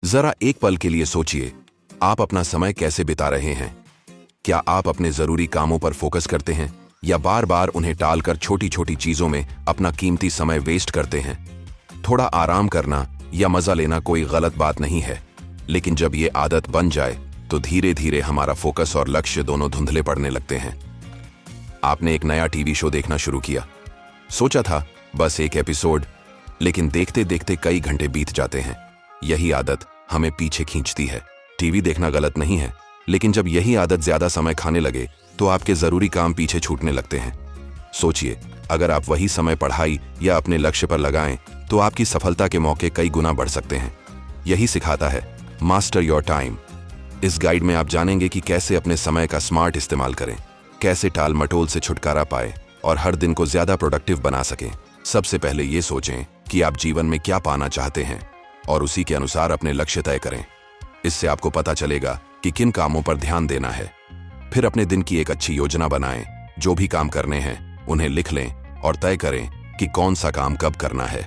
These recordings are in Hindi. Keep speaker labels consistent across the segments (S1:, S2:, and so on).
S1: जरा एक पल के लिए सोचिए, आप अपना समय कैसे बिता रहे हैं? क्या आप अपने जरूरी कामों पर फोकस करते हैं या बार बार उन्हें टालकर छोटी छोटी चीजों में अपना कीमती समय वेस्ट करते हैं? थोड़ा आराम करना या मजा लेना कोई गलत बात नहीं है, लेकिन जब ये आदत बन जाए तो धीरे धीरे हमारा फोकस और लक्ष्य दोनों धुंधले पड़ने लगते हैं। आपने एक नया टीवी शो देखना शुरू किया, सोचा था बस एक एपिसोड, लेकिन देखते देखते कई घंटे बीत जाते हैं। यही आदत हमें पीछे खींचती है। टीवी देखना गलत नहीं है, लेकिन जब यही आदत ज्यादा समय खाने लगे तो आपके जरूरी काम पीछे छूटने लगते हैं। सोचिए, अगर आप वही समय पढ़ाई या अपने लक्ष्य पर लगाएं तो आपकी सफलता के मौके कई गुना बढ़ सकते हैं। यही सिखाता है मास्टर योर टाइम। इस गाइड में आप जानेंगे कि कैसे अपने समय का स्मार्ट इस्तेमाल करें, कैसे टाल मटोल से छुटकारा पाए और हर दिन को ज्यादा प्रोडक्टिव बना सकें। सबसे पहले ये सोचें कि आप जीवन में क्या पाना चाहते हैं और उसी के अनुसार अपने लक्ष्य तय करें। इससे आपको पता चलेगा कि किन कामों पर ध्यान देना है। फिर अपने दिन की एक अच्छी योजना बनाएं। जो भी काम करने हैं उन्हें लिख लें और तय करें कि कौन सा काम कब करना है।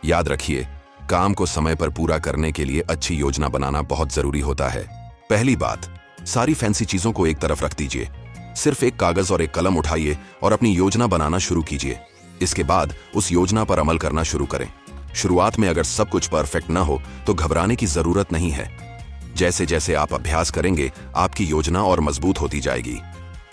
S1: याद रखिए, काम को समय पर पूरा करने के लिए अच्छी योजना बनाना बहुत जरूरी होता है। पहली बात, सारी फैंसी चीजों को एक तरफ रख दीजिए। सिर्फ एक कागज और एक कलम उठाइए और अपनी योजना बनाना शुरू कीजिए। इसके बाद उस योजना पर अमल करना शुरू करें। शुरुआत में अगर सब कुछ परफेक्ट ना हो तो घबराने की जरूरत नहीं है। जैसे जैसे आप अभ्यास करेंगे, आपकी योजना और मजबूत होती जाएगी।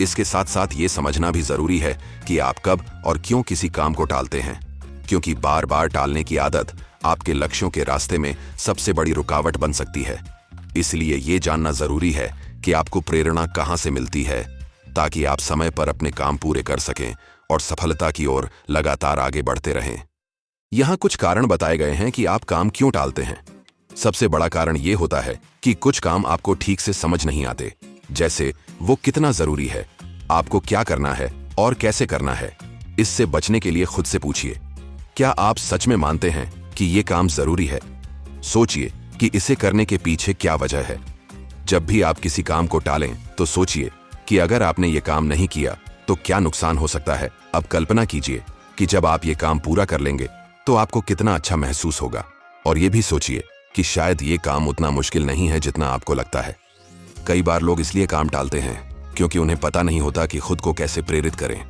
S1: इसके साथ साथ ये समझना भी जरूरी है कि आप कब और क्यों किसी काम को टालते हैं, क्योंकि बार बार टालने की आदत आपके लक्ष्यों के रास्ते में सबसे बड़ी रुकावट बन सकती है। इसलिए ये जानना जरूरी है कि आपको प्रेरणा कहाँ से मिलती है, ताकि आप समय पर अपने काम पूरे कर सकें और सफलता की ओर लगातार आगे बढ़ते रहें। यहाँ कुछ कारण बताए गए हैं कि आप काम क्यों टालते हैं। सबसे बड़ा कारण ये होता है कि कुछ काम आपको ठीक से समझ नहीं आते, जैसे वो कितना जरूरी है, आपको क्या करना है और कैसे करना है। इससे बचने के लिए खुद से पूछिए, क्या आप सच में मानते हैं कि ये काम जरूरी है? सोचिए कि इसे करने के पीछे क्या वजह है। जब भी आप किसी काम को टालें तो सोचिए कि अगर आपने ये काम नहीं किया तो क्या नुकसान हो सकता है। अब कल्पना कीजिए कि जब आप ये काम पूरा कर लेंगे तो आपको कितना अच्छा महसूस होगा। और ये भी सोचिए कि शायद ये काम उतना मुश्किल नहीं है जितना आपको लगता है। कई बार लोग इसलिए काम टालते हैं क्योंकि उन्हें पता नहीं होता कि खुद को कैसे प्रेरित करें,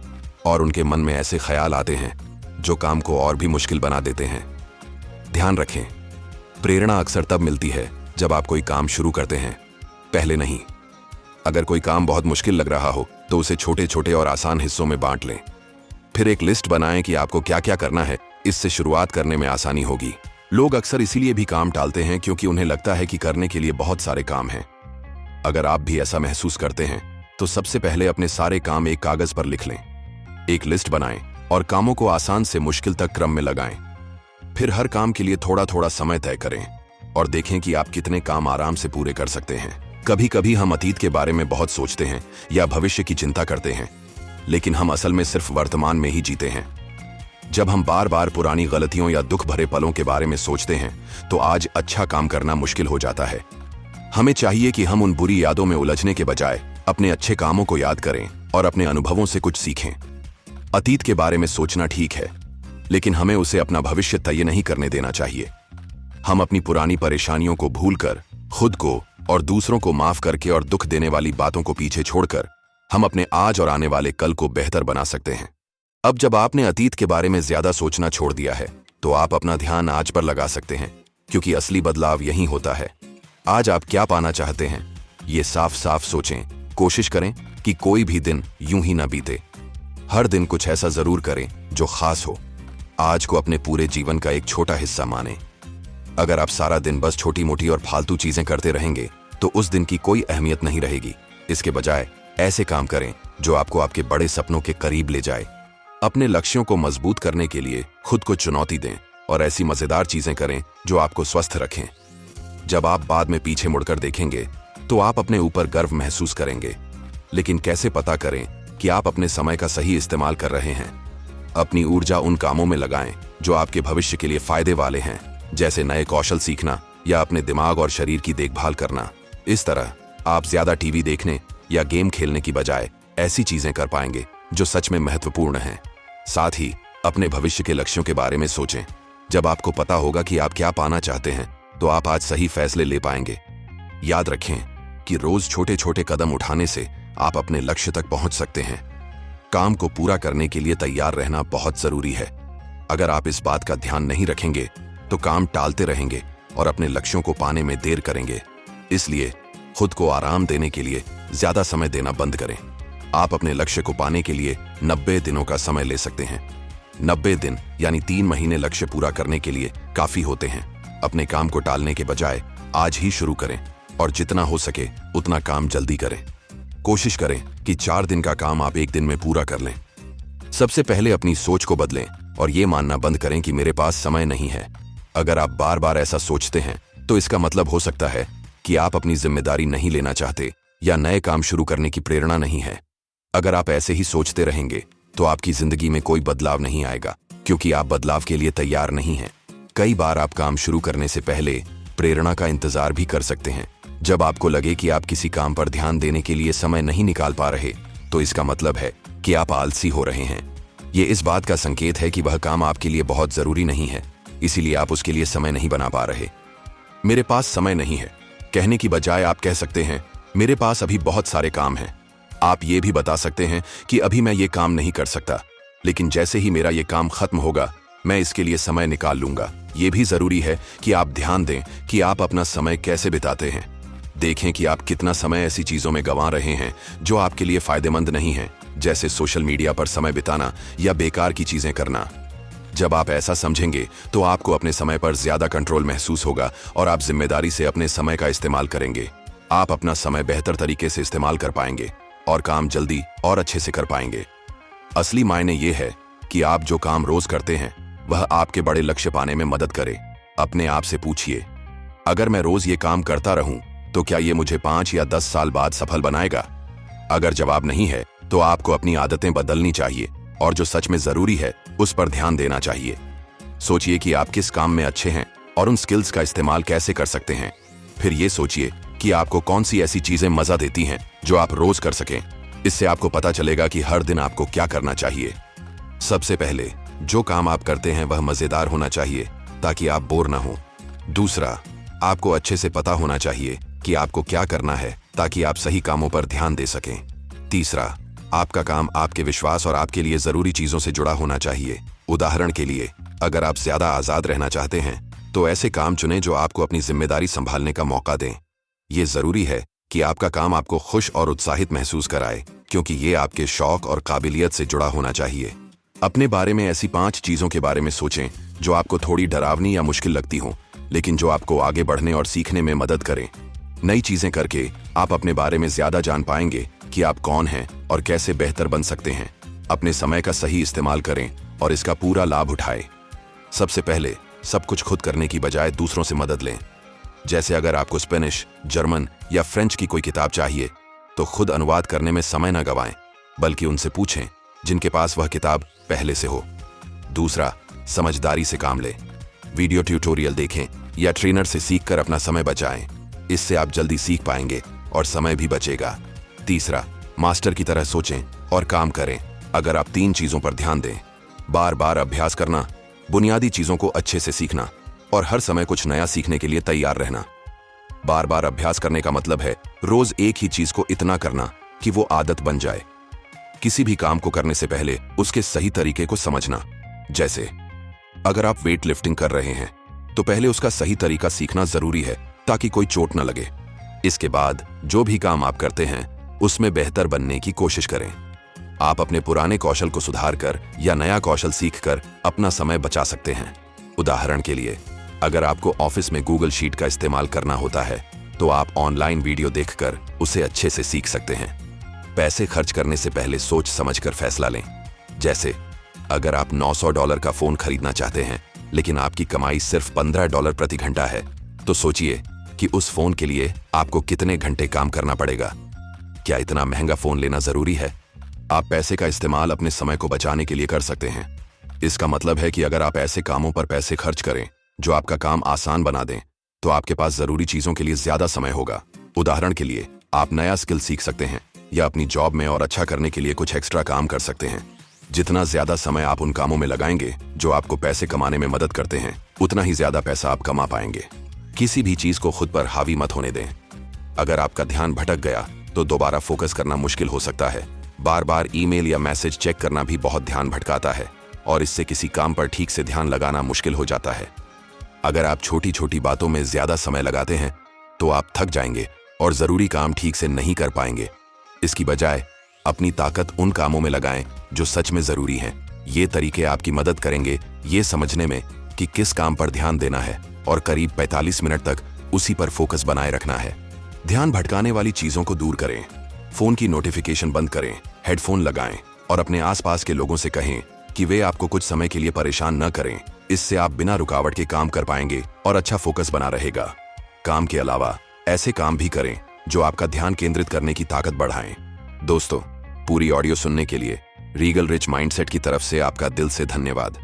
S1: और उनके मन में ऐसे ख्याल आते हैं जो काम को और भी मुश्किल बना देते हैं। ध्यान रखें, प्रेरणा अक्सर तब मिलती है जब आप कोई काम शुरू करते हैं, पहले नहीं। अगर कोई काम बहुत मुश्किल लग रहा हो तो उसे छोटे छोटे और आसान हिस्सों में बांट लें। फिर एक लिस्ट बनाएं कि आपको क्या क्या करना है। इससे शुरुआत करने में आसानी होगी। लोग अक्सर इसीलिए भी काम टालते हैं क्योंकि उन्हें लगता है कि करने के लिए बहुत सारे काम हैं। अगर आप भी ऐसा महसूस करते हैं तो सबसे पहले अपने सारे काम एक कागज पर लिख लें। एक लिस्ट बनाएं और कामों को आसान से मुश्किल तक क्रम में लगाएं। फिर हर काम के लिए थोड़ा थोड़ा समय तय करें और देखें कि आप कितने काम आराम से पूरे कर सकते हैं। कभी कभी हम अतीत के बारे में बहुत सोचते हैं या भविष्य की चिंता करते हैं, लेकिन हम असल में सिर्फ वर्तमान में ही जीते हैं। जब हम बार बार पुरानी गलतियों या दुख भरे पलों के बारे में सोचते हैं तो आज अच्छा काम करना मुश्किल हो जाता है। हमें चाहिए कि हम उन बुरी यादों में उलझने के बजाय अपने अच्छे कामों को याद करें और अपने अनुभवों से कुछ सीखें। अतीत के बारे में सोचना ठीक है, लेकिन हमें उसे अपना भविष्य तय नहीं करने देना चाहिए। हम अपनी पुरानी परेशानियों को भूलकर, खुद को और दूसरों को माफ करके और दुख देने वाली बातों को पीछे छोड़कर हम अपने आज और आने वाले कल को बेहतर बना सकते हैं। अब जब आपने अतीत के बारे में ज्यादा सोचना छोड़ दिया है तो आप अपना ध्यान आज पर लगा सकते हैं, क्योंकि असली बदलाव यही होता है। आज आप क्या पाना चाहते हैं, ये साफ साफ सोचें। कोशिश करें कि कोई भी दिन यूं ही ना बीते। हर दिन कुछ ऐसा जरूर करें जो खास हो। आज को अपने पूरे जीवन का एक छोटा हिस्सा मानें। अगर आप सारा दिन बस छोटी मोटी और फालतू चीजें करते रहेंगे तो उस दिन की कोई अहमियत नहीं रहेगी। इसके बजाय ऐसे काम करें जो आपको आपके बड़े सपनों के करीब ले जाए। अपने लक्ष्यों को मजबूत करने के लिए खुद को चुनौती दें और ऐसी मजेदार चीजें करें जो आपको स्वस्थ रखें। जब आप बाद में पीछे मुड़कर देखेंगे तो आप अपने ऊपर गर्व महसूस करेंगे। लेकिन कैसे पता करें कि आप अपने समय का सही इस्तेमाल कर रहे हैं? अपनी ऊर्जा उन कामों में लगाएं जो आपके भविष्य के लिए फायदे वाले हैं, जैसे नए कौशल सीखना या अपने दिमाग और शरीर की देखभाल करना। इस तरह आप ज्यादा टीवी देखने या गेम खेलने की बजाय ऐसी चीजें कर पाएंगे जो सच में महत्वपूर्ण हैं। साथ ही अपने भविष्य के लक्ष्यों के बारे में सोचें। जब आपको पता होगा कि आप क्या पाना चाहते हैं तो आप आज सही फैसले ले पाएंगे। याद रखें कि रोज छोटे छोटे कदम उठाने से आप अपने लक्ष्य तक पहुंच सकते हैं। काम को पूरा करने के लिए तैयार रहना बहुत जरूरी है। अगर आप इस बात का ध्यान नहीं रखेंगे तो काम टालते रहेंगे और अपने लक्ष्यों को पाने में देर करेंगे। इसलिए खुद को आराम देने के लिए ज्यादा समय देना बंद करें। आप अपने लक्ष्य को पाने के लिए 90 दिनों का समय ले सकते हैं। 90 दिन यानी 3 महीने लक्ष्य पूरा करने के लिए काफी होते हैं। अपने काम को टालने के बजाय आज ही शुरू करें और जितना हो सके उतना काम जल्दी करें। कोशिश करें कि 4 दिन का काम आप 1 दिन में पूरा कर लें। सबसे पहले अपनी सोच को बदलें और ये मानना बंद करें कि मेरे पास समय नहीं है। अगर आप बार बार ऐसा सोचते हैं तो इसका मतलब हो सकता है कि आप अपनी जिम्मेदारी नहीं लेना चाहते या नए काम शुरू करने की प्रेरणा नहीं है। अगर आप ऐसे ही सोचते रहेंगे तो आपकी जिंदगी में कोई बदलाव नहीं आएगा, क्योंकि आप बदलाव के लिए तैयार नहीं हैं। कई बार आप काम शुरू करने से पहले प्रेरणा का इंतजार भी कर सकते हैं। जब आपको लगे कि आप किसी काम पर ध्यान देने के लिए समय नहीं निकाल पा रहे, तो इसका मतलब है कि आप आलसी हो रहे हैं। ये इस बात का संकेत है कि वह काम आपके लिए बहुत जरूरी नहीं है, इसीलिए आप उसके लिए समय नहीं बना पा रहे। मेरे पास समय नहीं है कहने की बजाय आप कह सकते हैं, मेरे पास अभी बहुत सारे काम हैं। आप ये भी बता सकते हैं कि अभी मैं ये काम नहीं कर सकता, लेकिन जैसे ही मेरा ये काम खत्म होगा मैं इसके लिए समय निकाल लूंगा। ये भी जरूरी है कि आप ध्यान दें कि आप अपना समय कैसे बिताते हैं। देखें कि आप कितना समय ऐसी चीजों में गंवा रहे हैं जो आपके लिए फायदेमंद नहीं है, जैसे सोशल मीडिया पर समय बिताना या बेकार की चीजें करना। जब आप ऐसा समझेंगे तो आपको अपने समय पर ज्यादा कंट्रोल महसूस होगा और आप जिम्मेदारी से अपने समय का इस्तेमाल करेंगे। आप अपना समय बेहतर तरीके से इस्तेमाल कर पाएंगे और काम जल्दी और अच्छे से कर पाएंगे। असली मायने ये है कि आप जो काम रोज करते हैं वह आपके बड़े लक्ष्य पाने में मदद करे। अपने आप से पूछिए, अगर मैं रोज ये काम करता रहूं तो क्या ये मुझे 5 या 10 साल बाद सफल बनाएगा? अगर जवाब नहीं है तो आपको अपनी आदतें बदलनी चाहिए और जो सच में जरूरी है उस पर ध्यान देना चाहिए। सोचिए कि आप किस काम में अच्छे हैं और उन स्किल्स का इस्तेमाल कैसे कर सकते हैं। फिर ये सोचिए कि आपको कौन सी ऐसी चीजें मजा देती हैं जो आप रोज कर सकें। इससे आपको पता चलेगा कि हर दिन आपको क्या करना चाहिए। सबसे पहले जो काम आप करते हैं वह मजेदार होना चाहिए ताकि आप बोर ना हो। दूसरा, आपको अच्छे से पता होना चाहिए कि आपको क्या करना है ताकि आप सही कामों पर ध्यान दे सकें। तीसरा, आपका काम आपके विश्वास और आपके लिए जरूरी चीजों से जुड़ा होना चाहिए। उदाहरण के लिए, अगर आप ज्यादा आजाद रहना चाहते हैं तो ऐसे काम चुनें जो आपको अपनी जिम्मेदारी संभालने का मौका दें। ये जरूरी है कि आपका काम आपको खुश और उत्साहित महसूस कराए, क्योंकि ये आपके शौक और काबिलियत से जुड़ा होना चाहिए। अपने बारे में ऐसी 5 चीजों के बारे में सोचें जो आपको थोड़ी डरावनी या मुश्किल लगती हों, लेकिन जो आपको आगे बढ़ने और सीखने में मदद करें। नई चीजें करके आप अपने बारे में ज्यादा जान पाएंगे कि आप कौन हैं और कैसे बेहतर बन सकते हैं। अपने समय का सही इस्तेमाल करें और इसका पूरा लाभ उठाएं। सबसे पहले सब कुछ खुद करने की बजाय दूसरों से मदद लें। जैसे अगर आपको स्पेनिश, जर्मन या फ्रेंच की कोई किताब चाहिए तो खुद अनुवाद करने में समय न गवाएं, बल्कि उनसे पूछें जिनके पास वह किताब पहले से हो। दूसरा, समझदारी से काम लें। वीडियो ट्यूटोरियल देखें या ट्रेनर से सीखकर अपना समय बचाएं। इससे आप जल्दी सीख पाएंगे और समय भी बचेगा। तीसरा, मास्टर की तरह सोचें और काम करें। अगर आप 3 चीजों पर ध्यान दें, बार बार अभ्यास करना, बुनियादी चीजों को अच्छे से सीखना और हर समय कुछ नया सीखने के लिए तैयार रहना। बार बार अभ्यास करने का मतलब है रोज एक ही चीज को इतना करना कि वो आदत बन जाए। किसी भी काम को करने से पहले उसके सही तरीके को समझना। जैसे अगर आप वेट लिफ्टिंग कर रहे हैं तो पहले उसका सही तरीका सीखना जरूरी है ताकि कोई चोट न लगे। इसके बाद जो भी काम आप करते हैं उसमें बेहतर बनने की कोशिश करें। आप अपने पुराने कौशल को सुधार कर या नया कौशल सीखकर अपना समय बचा सकते हैं। उदाहरण के लिए, अगर आपको ऑफिस में गूगल शीट का इस्तेमाल करना होता है तो आप ऑनलाइन वीडियो देखकर उसे अच्छे से सीख सकते हैं। पैसे खर्च करने से पहले सोच समझकर फैसला लें। जैसे अगर आप $900 का फोन खरीदना चाहते हैं लेकिन आपकी कमाई सिर्फ $15 प्रति घंटा है, तो सोचिए कि उस फोन के लिए आपको कितने घंटे काम करना पड़ेगा। क्या इतना महंगा फोन लेना जरूरी है? आप पैसे का इस्तेमाल अपने समय को बचाने के लिए कर सकते हैं। इसका मतलब है कि अगर आप ऐसे कामों पर पैसे खर्च करें जो आपका काम आसान बना दें, तो आपके पास जरूरी चीजों के लिए ज्यादा समय होगा। उदाहरण के लिए, आप नया स्किल सीख सकते हैं या अपनी जॉब में और अच्छा करने के लिए कुछ एक्स्ट्रा काम कर सकते हैं। जितना ज्यादा समय आप उन कामों में लगाएंगे जो आपको पैसे कमाने में मदद करते हैं, उतना ही ज्यादा पैसा आप कमा पाएंगे। किसी भी चीज को खुद पर हावी मत होने दें। अगर आपका ध्यान भटक गया तो दोबारा फोकस करना मुश्किल हो सकता है। बार बार ईमेल या मैसेज चेक करना भी बहुत ध्यान भटकाता है और इससे किसी काम पर ठीक से ध्यान लगाना मुश्किल हो जाता है। अगर आप छोटी छोटी बातों में ज्यादा समय लगाते हैं तो आप थक जाएंगे और जरूरी काम ठीक से नहीं कर पाएंगे। इसकी बजाय अपनी ताकत उन कामों में लगाएं जो सच में जरूरी हैं। ये तरीके आपकी मदद करेंगे ये समझने में कि किस काम पर ध्यान देना है और करीब 45 मिनट तक उसी पर फोकस बनाए रखना है। ध्यान भटकाने वाली चीजों को दूर करें, फोन की नोटिफिकेशन बंद करें, हेडफोन लगाएं और अपने आसपास के लोगों से कहें कि वे आपको कुछ समय के लिए परेशान न करें। इससे आप बिना रुकावट के काम कर पाएंगे और अच्छा फोकस बना रहेगा। काम के अलावा ऐसे काम भी करें जो आपका ध्यान केंद्रित करने की ताकत बढ़ाएं। दोस्तों, पूरी ऑडियो सुनने के लिए रीगल रिच माइंडसेट की तरफ से आपका दिल से धन्यवाद।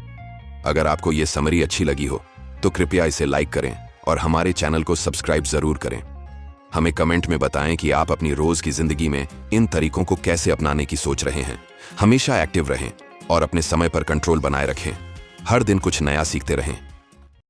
S1: अगर आपको ये समरी अच्छी लगी हो तो कृपया इसे लाइक करें और हमारे चैनल को सब्सक्राइब जरूर करें। हमें कमेंट में बताएं कि आप अपनी रोज की जिंदगी में इन तरीकों को कैसे अपनाने की सोच रहे हैं। हमेशा एक्टिव रहें और अपने समय पर कंट्रोल बनाए रखें। हर दिन कुछ नया सीखते रहें।